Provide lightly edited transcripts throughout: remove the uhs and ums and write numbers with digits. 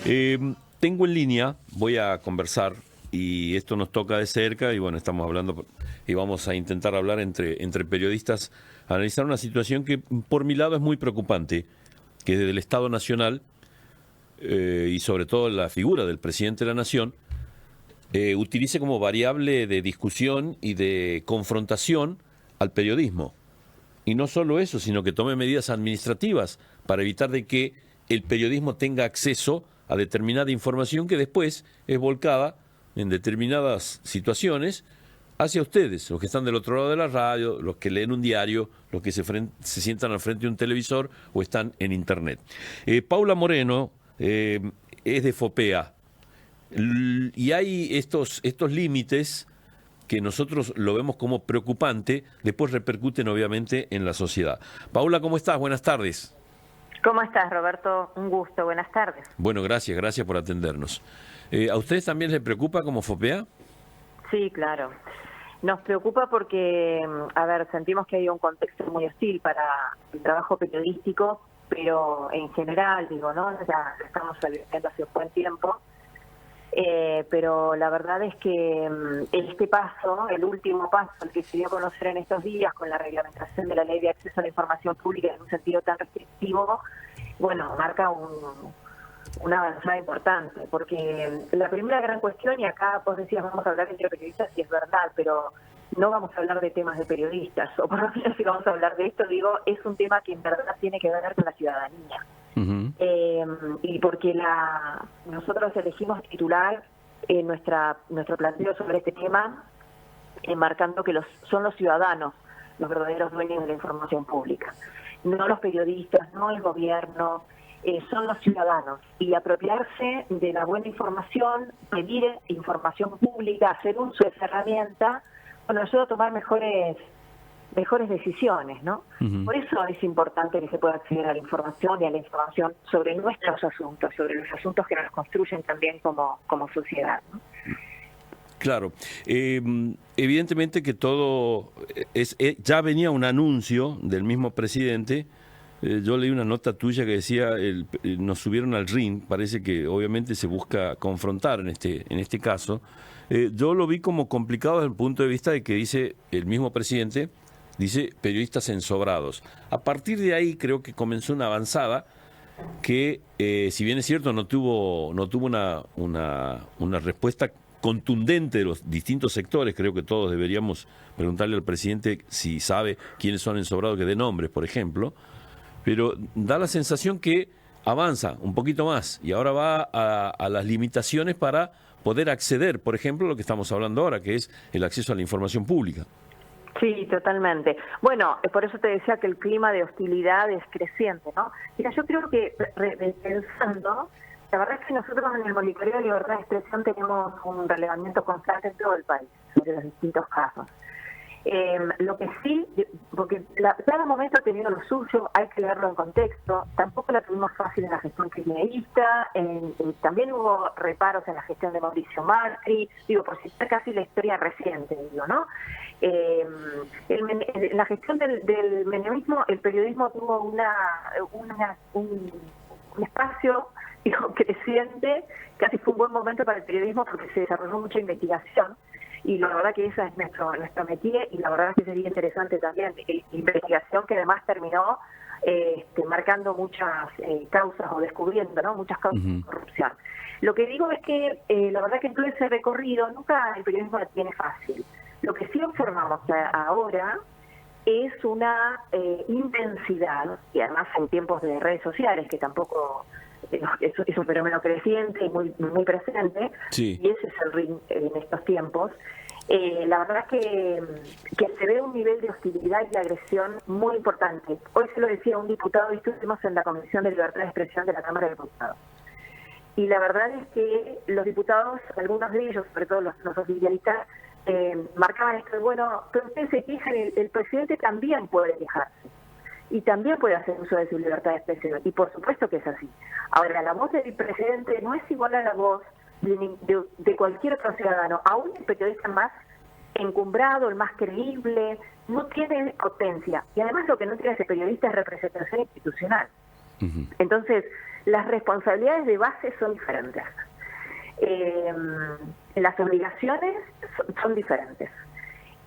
Tengo en línea, voy a conversar y esto nos toca de cerca y bueno, estamos hablando y vamos a intentar hablar entre periodistas, analizar una situación que por mi lado es muy preocupante, que desde el Estado Nacional y sobre todo la figura del presidente de la Nación utilice como variable de discusión y de confrontación al periodismo. Y no solo eso, sino que tome medidas administrativas para evitar de que el periodismo tenga acceso a determinada información que después es volcada en determinadas situaciones hacia ustedes, los que están del otro lado de la radio, los que leen un diario, los que se sientan al frente de un televisor o están en Internet. Paula Moreno es de FOPEA y hay estos límites que nosotros lo vemos como preocupante, después repercuten obviamente en la sociedad. Paula, ¿cómo estás? Buenas tardes. ¿Cómo estás, Roberto? Un gusto, buenas tardes. Bueno, gracias por atendernos. ¿A ustedes también les preocupa como FOPEA? Sí, claro. Nos preocupa porque, sentimos que hay un contexto muy hostil para el trabajo periodístico, pero en general, ¿no? Ya lo estamos viviendo hace un buen tiempo. Pero la verdad es que este paso, el último paso, el que se dio a conocer en estos días con la reglamentación de la Ley de Acceso a la Información Pública en un sentido tan restrictivo, bueno, marca una avanzada importante, porque la primera gran cuestión, y acá vos decías vamos a hablar entre periodistas, y es verdad, pero no vamos a hablar de temas de periodistas, o por lo menos si vamos a hablar de esto, es un tema que en verdad tiene que ver con la ciudadanía. Uh-huh. Y porque nosotros elegimos titular nuestro planteo sobre este tema, marcando que son los ciudadanos los verdaderos dueños de la información pública, no los periodistas, no el gobierno, son los ciudadanos, y apropiarse de la buena información, pedir información pública, hacer uso de esa herramienta, bueno, ayuda a tomar mejores decisiones, ¿no? Uh-huh. Por eso es importante que se pueda acceder a la información y a la información sobre nuestros asuntos, sobre los asuntos que nos construyen también como sociedad, ¿no? Claro. Evidentemente que todo ya venía un anuncio del mismo presidente. Yo leí una nota tuya que decía nos subieron al ring. Parece que obviamente se busca confrontar en este caso. Yo lo vi como complicado desde el punto de vista de que dice el mismo presidente. Dice periodistas ensobrados. A partir de ahí creo que comenzó una avanzada que, si bien es cierto, no tuvo una respuesta contundente de los distintos sectores. Creo que todos deberíamos preguntarle al presidente si sabe quiénes son ensobrados, que dé nombres, por ejemplo. Pero da la sensación que avanza un poquito más y ahora va a las limitaciones para poder acceder, por ejemplo, a lo que estamos hablando ahora, que es el acceso a la información pública. Sí, totalmente. Bueno, por eso te decía que el clima de hostilidad es creciente, ¿no? Mira, yo creo que pensando, la verdad es que nosotros en el monitoreo de libertad de expresión tenemos un relevamiento constante en todo el país, de los distintos casos. Lo que sí, porque cada momento ha tenido lo suyo, hay que leerlo en contexto, tampoco la tuvimos fácil en la gestión kirchnerista, también hubo reparos en la gestión de Mauricio Macri, por citar casi la historia reciente, ¿no? En la gestión del menemismo, el periodismo tuvo un espacio creciente, casi fue un buen momento para el periodismo porque se desarrolló mucha investigación. Y la verdad que esa es nuestra métier, y la verdad que sería interesante también, investigación que además terminó marcando muchas causas o descubriendo, ¿no?, muchas causas de corrupción. Lo que digo es que la verdad que en todo ese recorrido nunca el periodismo la tiene fácil. Lo que sí observamos ahora es una intensidad, y además en tiempos de redes sociales, que tampoco es un fenómeno creciente y muy presente, sí. Y ese es el ring en estos tiempos. La verdad que se ve un nivel de hostilidad y de agresión muy importante. Hoy se lo decía un diputado, y estuvimos en la Comisión de Libertad de Expresión de la Cámara de Diputados. Y la verdad es que los diputados, algunos de ellos, sobre todo los oficialistas, marcaban esto, bueno, pero ustedes se quejan, el presidente también puede quejarse. Y también puede hacer uso de su libertad de expresión, y por supuesto que es así. Ahora, la voz del presidente no es igual a la voz de cualquier otro ciudadano, aún el periodista más encumbrado, el más creíble, no tiene potencia. Y además lo que no tiene ese periodista es representación institucional. Uh-huh. Entonces, las responsabilidades de base son diferentes. Las obligaciones son diferentes.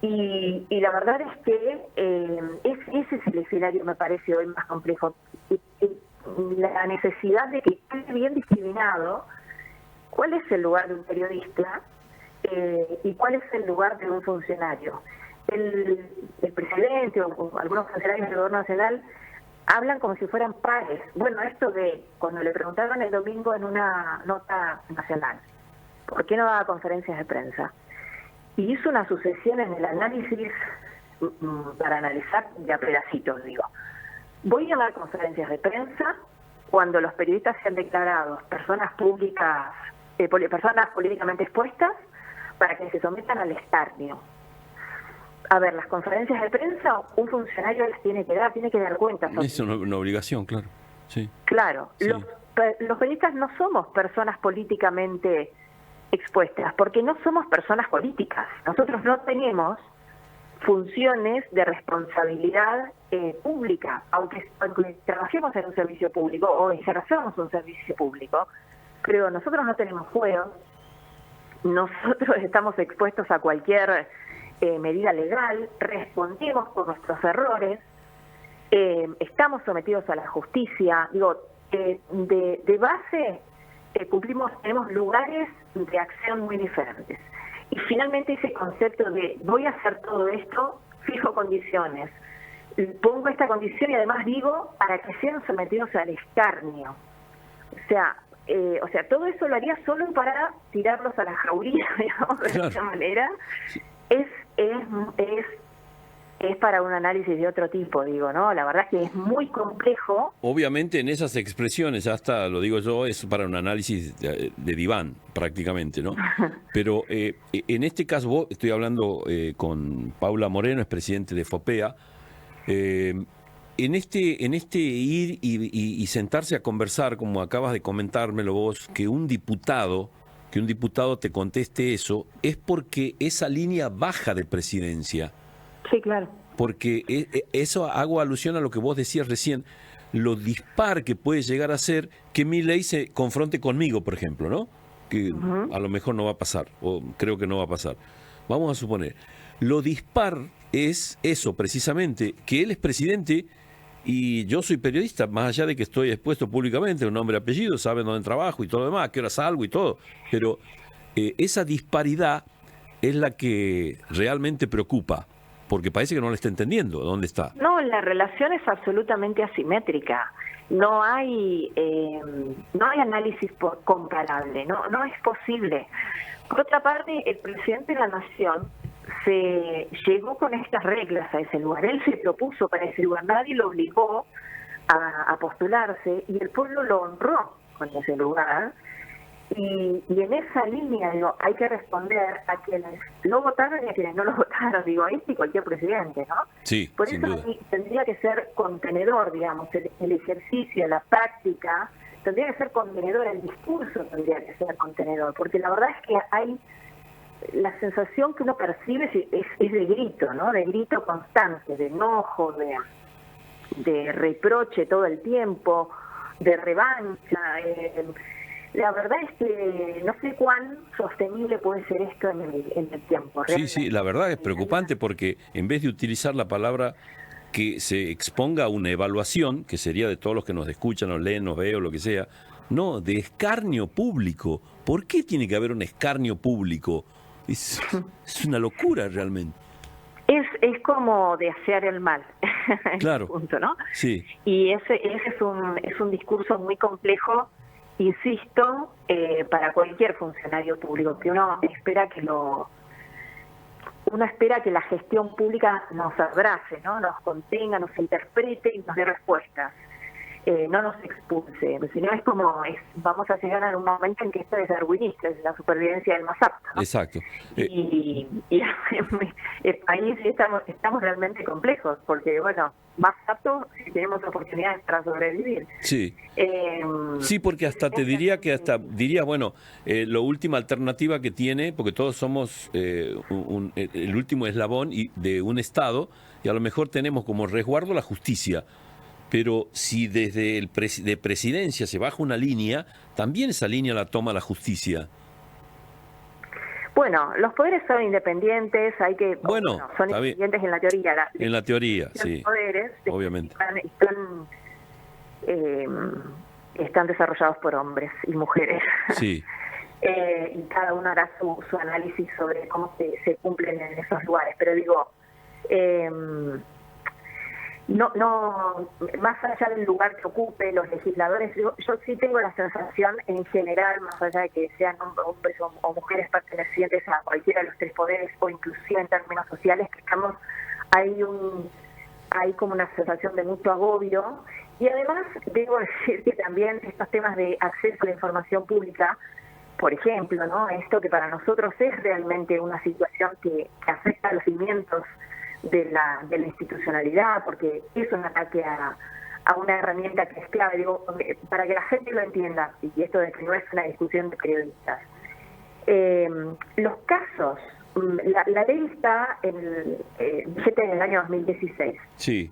Y la verdad es que ese es el escenario, me parece, hoy más complejo. La necesidad de que esté bien discriminado cuál es el lugar de un periodista y cuál es el lugar de un funcionario. El presidente o algunos funcionarios del gobierno nacional hablan como si fueran pares. Bueno, esto de cuando le preguntaron el domingo en una nota nacional, ¿por qué no daba conferencias de prensa? Y hizo una sucesión en el análisis para analizar de a pedacitos, digo. Voy a dar conferencias de prensa cuando los periodistas sean declarados personas públicas, personas políticamente expuestas, para que se sometan al escarnio. A ver, las conferencias de prensa, un funcionario les tiene que dar cuenta. Es una obligación, claro. Sí. Claro, sí. Los periodistas no somos personas políticamente expuestas, porque no somos personas políticas. Nosotros no tenemos funciones de responsabilidad pública, aunque trabajemos en un servicio público o ejerzamos un servicio público, pero nosotros no tenemos juegos, nosotros estamos expuestos a cualquier medida legal, respondemos por nuestros errores, estamos sometidos a la justicia, digo, de base tenemos lugares de acción muy diferentes. Y finalmente ese concepto de voy a hacer todo esto, fijo condiciones, pongo esta condición y además digo para que sean sometidos al escarnio. O sea, todo eso lo haría solo para tirarlos a la jauría, digamos, de claro. esa manera. Es para un análisis de otro tipo, digo, ¿no? La verdad es que es muy complejo. Obviamente en esas expresiones, hasta lo digo yo, es para un análisis de diván, prácticamente, ¿no? Pero en este caso, estoy hablando con Paula Moreno, es presidente de FOPEA. En este ir y sentarse a conversar, como acabas de comentármelo vos, que un diputado te conteste eso, es porque esa línea baja de presidencia. Sí, claro. Porque eso hago alusión a lo que vos decías recién, lo dispar que puede llegar a ser que Milei se confronte conmigo, por ejemplo, ¿no? Que a lo mejor no va a pasar, o creo que no va a pasar. Vamos a suponer. Lo dispar es eso, precisamente, que él es presidente y yo soy periodista, más allá de que estoy expuesto públicamente, un nombre y apellido, saben dónde trabajo y todo lo demás, a qué hora salgo y todo. Pero esa disparidad es la que realmente preocupa. Porque parece que no le está entendiendo dónde está. No, la relación es absolutamente asimétrica. No hay análisis comparable, no es posible. Por otra parte, el presidente de la Nación se llegó con estas reglas a ese lugar. Él se propuso para ese lugar, nadie lo obligó a postularse y el pueblo lo honró con ese lugar. Y en esa línea, digo, hay que responder a quienes lo votaron y a quienes no lo votaron, digo, y cualquier presidente, ¿no? Sí, por sin eso duda. tendría que ser contenedor, digamos, el ejercicio, la práctica, tendría que ser contenedor, el discurso tendría que ser contenedor, porque la verdad es que hay la sensación que uno percibe es de grito, ¿no? De grito constante, de enojo, de reproche todo el tiempo, de revancha. La verdad es que no sé cuán sostenible puede ser esto en el tiempo. Realmente. Sí, la verdad es preocupante porque en vez de utilizar la palabra que se exponga a una evaluación, que sería de todos los que nos escuchan, nos leen, nos ven o lo que sea, no, de escarnio público. ¿Por qué tiene que haber un escarnio público? Es una locura realmente. Es como desear el mal, claro, punto, ¿no? Sí. Y ese es un discurso muy complejo, insisto, para cualquier funcionario público, que uno espera que la gestión pública nos abrace, ¿no? Nos contenga, nos interprete y nos dé respuestas. No nos expulse, si no vamos a llegar a un momento en que esto es darwinista, es la supervivencia del más apto, ¿no? Exacto. Y ahí sí estamos realmente complejos, porque bueno, más aptos si tenemos oportunidades para sobrevivir. Sí. Sí, porque diría, bueno, la última alternativa que tiene, porque todos somos el último eslabón de un Estado, y a lo mejor tenemos como resguardo la justicia. Pero si desde de presidencia se baja una línea, también esa línea la toma la justicia. Bueno, los poderes son independientes, Bueno, son independientes en la teoría. En la teoría, sí. Los poderes obviamente. Están desarrollados por hombres y mujeres. Sí. Y cada uno hará su análisis sobre cómo se cumplen en esos lugares. Pero digo, no, más allá del lugar que ocupe los legisladores, yo sí tengo la sensación en general, más allá de que sean hombres o mujeres pertenecientes a cualquiera de los tres poderes, o inclusive en términos sociales, que hay como una sensación de mucho agobio. Y además debo decir que también estos temas de acceso a la información pública, por ejemplo, ¿no? Esto que para nosotros es realmente una situación que afecta a los cimientos de la institucionalidad, porque es un ataque a una herramienta que es clave. Digo, para que la gente lo entienda, y esto de que no es una discusión de periodistas, los casos, la ley está vigente en el año 2016. Sí.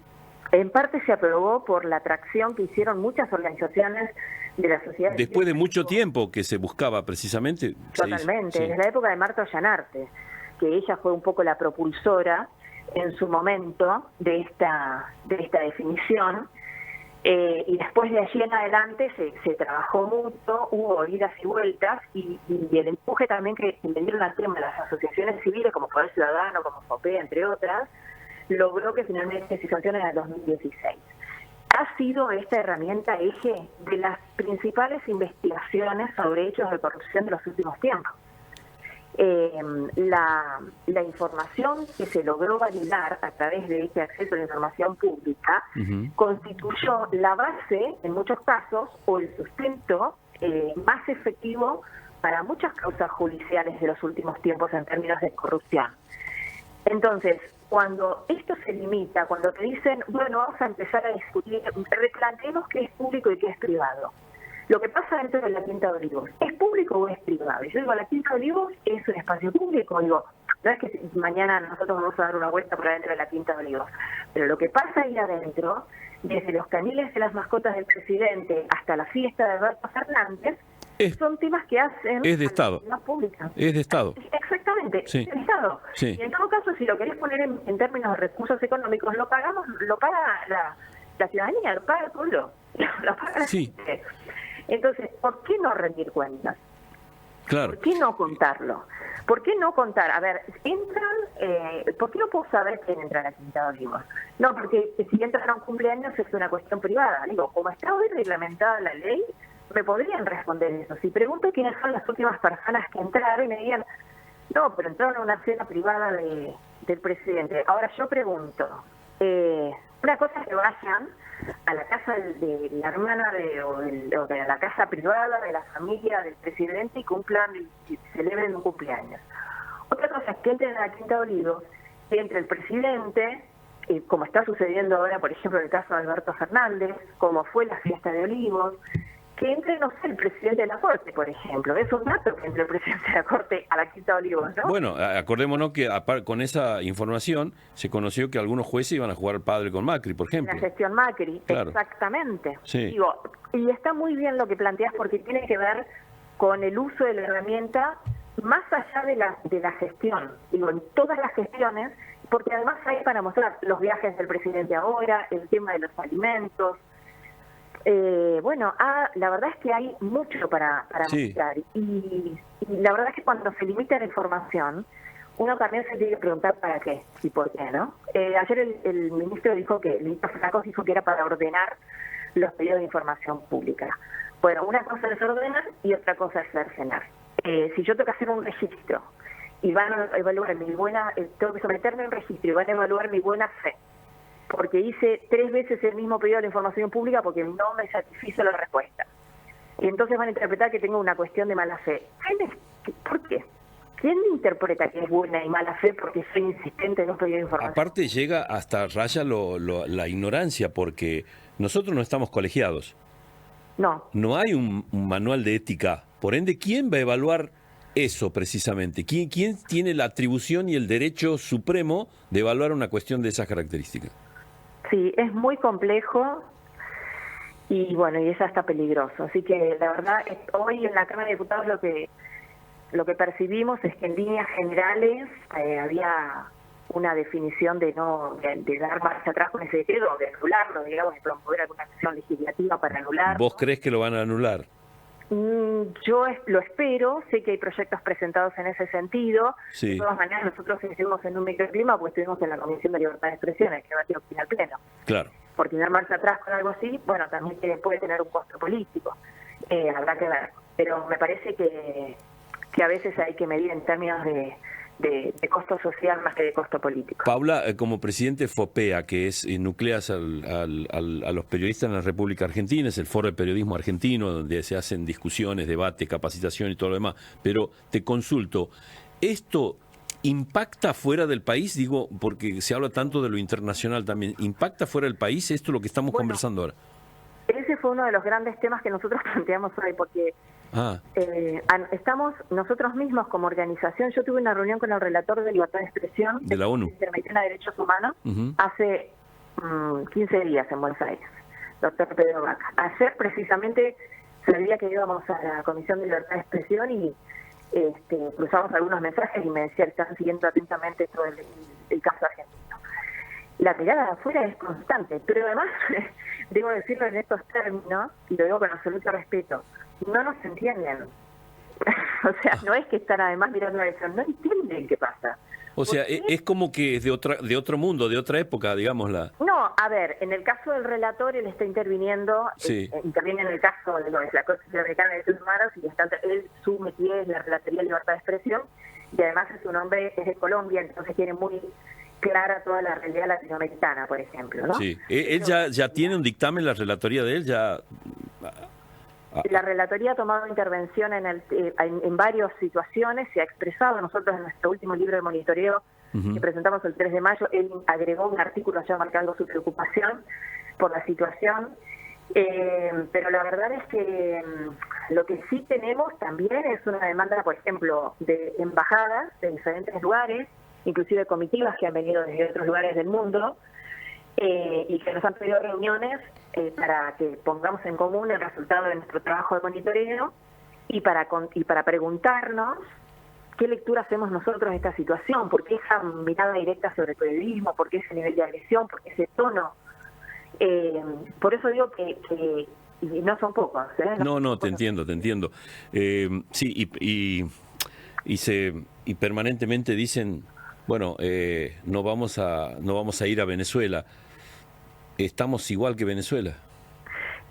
En parte se aprobó por la atracción que hicieron muchas organizaciones de la sociedad. Después de mucho tiempo que se buscaba precisamente. Totalmente, sí. desde la época de Marta Ollanarte, que ella fue un poco la propulsora en su momento de esta definición, y después de allí en adelante se trabajó mucho, hubo idas y vueltas, y el empuje también que le dieron al tema de las asociaciones civiles como Poder Ciudadano, como FOPE, entre otras, logró que finalmente se sancione en el 2016. Ha sido esta herramienta eje de las principales investigaciones sobre hechos de corrupción de los últimos tiempos. La información que se logró validar a través de este acceso a la información pública constituyó la base, en muchos casos, o el sustento más efectivo para muchas causas judiciales de los últimos tiempos en términos de corrupción. Entonces, cuando esto se limita, cuando te dicen, bueno, vamos a empezar a discutir, replanteemos qué es público y qué es privado. Lo que pasa dentro de la Quinta de Olivos, ¿es público o es privado? Y yo digo, la Quinta de Olivos es un espacio público. Digo, no es que mañana nosotros vamos a dar una vuelta por adentro de la Quinta de Olivos, pero lo que pasa ahí adentro, desde los caniles de las mascotas del presidente hasta la fiesta de Alberto Fernández, son temas que hacen es de Estado. Públicas. Es de Estado. Exactamente, sí. Es de Estado. Sí. Y en todo caso, si lo querés poner en términos de recursos económicos, lo paga la ciudadanía, lo paga el pueblo, lo paga la gente. Entonces, ¿por qué no rendir cuentas? Claro. ¿Por qué no contarlo? ¿Por qué no contar? A ver, entran, ¿por qué no puedo saber quién entra a la Quinta de Olivos? No, porque si entran a un cumpleaños es una cuestión privada. Digo, como está hoy reglamentada la ley, me podrían responder eso. Si pregunto quiénes son las últimas personas que entraron y me digan, no, pero entraron a una cena privada del presidente. Ahora yo pregunto, una cosa es que vayan a la casa de la hermana o de la casa privada de la familia del presidente y celebren un cumpleaños. Otra cosa es que entren a la Quinta de Olivos, que entre el presidente, como está sucediendo ahora, por ejemplo, en el caso de Alberto Fernández, como fue la fiesta de Olivos, que entre, no sé, el presidente de la Corte, por ejemplo. Es un dato que entre el presidente de la Corte a la Quinta de Olivos, ¿no? Bueno, acordémonos que con esa información se conoció que algunos jueces iban a jugar padre con Macri, por ejemplo. La gestión Macri, claro. Exactamente. Sí. Digo, y está muy bien lo que planteas porque tiene que ver con el uso de la herramienta más allá de la gestión. Digo, en todas las gestiones, porque además hay para mostrar los viajes del presidente ahora, el tema de los alimentos. La verdad es que hay mucho para mostrar y la verdad es que cuando se limita la información uno también se tiene que preguntar para qué y por qué, ¿no? Ayer el ministro el ministro Flacos dijo que era para ordenar los pedidos de información pública. Bueno, una cosa es ordenar y otra cosa es cercenar. Si yo tengo que hacer un registro y van a evaluar tengo que someterme a un registro y van a evaluar mi buena fe, porque hice 3 veces el mismo pedido de la información pública porque no me satisfizo la respuesta. Y entonces van a interpretar que tengo una cuestión de mala fe. ¿Por qué? ¿Quién me interpreta que es buena y mala fe porque soy insistente en un pedido de información? Aparte llega hasta raya la ignorancia, porque nosotros no estamos colegiados. No. No hay un manual de ética. Por ende, ¿quién va a evaluar eso precisamente? ¿Quién tiene la atribución y el derecho supremo de evaluar una cuestión de esas características? Sí, es muy complejo y bueno, y eso está peligroso. Así que la verdad, hoy en la Cámara de Diputados lo que percibimos es que en líneas generales había una definición de de dar marcha atrás con ese decreto, o de anularlo, digamos, de promover alguna acción legislativa para anularlo. ¿Vos crees que lo van a anular? Yo lo espero, sé que hay proyectos presentados en ese sentido. Sí. De todas maneras, nosotros estuvimos en un microclima, pues estuvimos en la Comisión de Libertad de Expresión, que debatió al Pleno. Claro. Porque dar marcha atrás con algo así, bueno, también puede tener un costo político. Habrá que ver. Pero me parece que a veces hay que medir en términos de costo social más que de costo político. Paula, como presidente de FOPEA, que es nucleas a los periodistas en la República Argentina, es el Foro de Periodismo Argentino, donde se hacen discusiones, debate, capacitación y todo lo demás. Pero te consulto, ¿esto impacta fuera del país? Digo, porque se habla tanto de lo internacional también. ¿Impacta fuera del país esto lo que estamos conversando ahora? Ese fue uno de los grandes temas que nosotros planteamos hoy, porque estamos nosotros mismos como organización. Yo tuve una reunión con el relator de libertad de expresión de la ONU, Interamericana de Derechos Humanos, hace 15 días en Buenos Aires, doctor Pedro Vaca. Ayer precisamente sabía que íbamos a la Comisión de Libertad de Expresión y cruzamos algunos mensajes y me decía que están siguiendo atentamente todo el caso argentino. La mirada de afuera es constante, pero además, debo decirlo en estos términos, y lo digo con absoluto respeto, no nos entienden. O sea, no es que están además mirando la elección, no entienden qué pasa. O sea, es como que es de otro mundo, de otra época, digámosla. No, a ver, en el caso del relator, él está interviniendo, sí. Y también en el caso de la Corte Interamericana de Derechos Humanos, y su métier es la Relatoría de Libertad de Expresión, y además su nombre es de Colombia, entonces tiene muy clara toda la realidad latinoamericana, por ejemplo, ¿no? Sí. ¿Él ya tiene un dictamen, la relatoría de él? Ya. La relatoría ha tomado intervención en varias situaciones, se ha expresado. Nosotros en nuestro último libro de monitoreo que presentamos el 3 de mayo, él agregó un artículo ya marcando su preocupación por la situación, pero la verdad es que lo que sí tenemos también es una demanda, por ejemplo, de embajadas de diferentes lugares, inclusive comitivas que han venido desde otros lugares del mundo, y que nos han pedido reuniones para que pongamos en común el resultado de nuestro trabajo de monitoreo y para preguntarnos qué lectura hacemos nosotros de esta situación, por qué esa mirada directa sobre el periodismo, por qué ese nivel de agresión, por qué ese tono. Por eso digo que y no son pocos. No, te entiendo. Sí, y permanentemente dicen, bueno, no vamos a ir a Venezuela. ¿Estamos igual que Venezuela?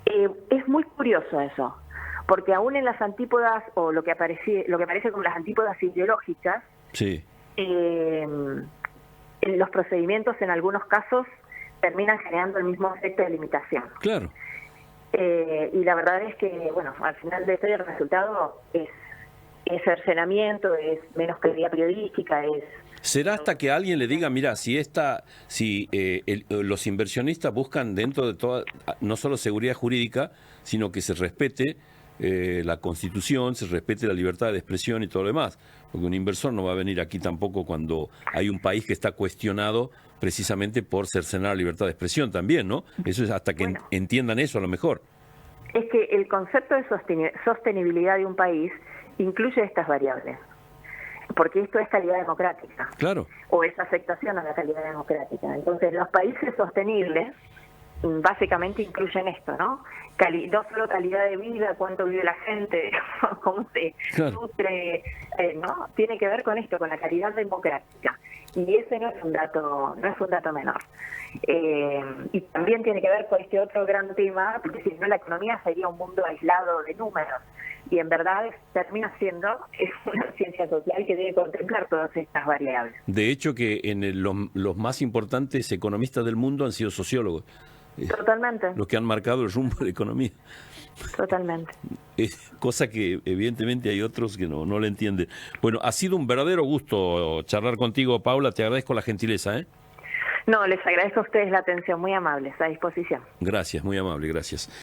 Es muy curioso eso, porque aún en las antípodas, o lo que aparece como las antípodas ideológicas, sí. Los procedimientos en algunos casos terminan generando el mismo efecto de limitación. Claro. Y la verdad es que, bueno, al final de esto el resultado es cercenamiento, es menos calidad periodística, ¿Será hasta que alguien le diga, mira, si los inversionistas buscan dentro de toda, no solo seguridad jurídica, sino que se respete la Constitución, se respete la libertad de expresión y todo lo demás? Porque un inversor no va a venir aquí tampoco cuando hay un país que está cuestionado precisamente por cercenar la libertad de expresión también, ¿no? Eso es hasta que entiendan eso a lo mejor. Es que el concepto de sostenibilidad de un país incluye estas variables. Porque esto es calidad democrática. Claro. O es afectación a la calidad democrática. Entonces, los países sostenibles básicamente incluyen esto, ¿no? No solo calidad de vida, cuánto vive la gente, cómo se nutre, ¿no? Tiene que ver con esto, con la calidad democrática. Y ese no es un dato menor. Y también tiene que ver con este otro gran tema, porque si no la economía sería un mundo aislado de números. Y en verdad termina siendo una ciencia social que debe contemplar todas estas variables. De hecho, que los más importantes economistas del mundo han sido sociólogos. Totalmente. Los que han marcado el rumbo de la economía. Totalmente. Cosa que evidentemente hay otros que no le entienden. Bueno, ha sido un verdadero gusto charlar contigo, Paula. Te agradezco la gentileza, ¿eh? No, les agradezco a ustedes la atención, muy amables, a disposición. Gracias, muy amable, gracias.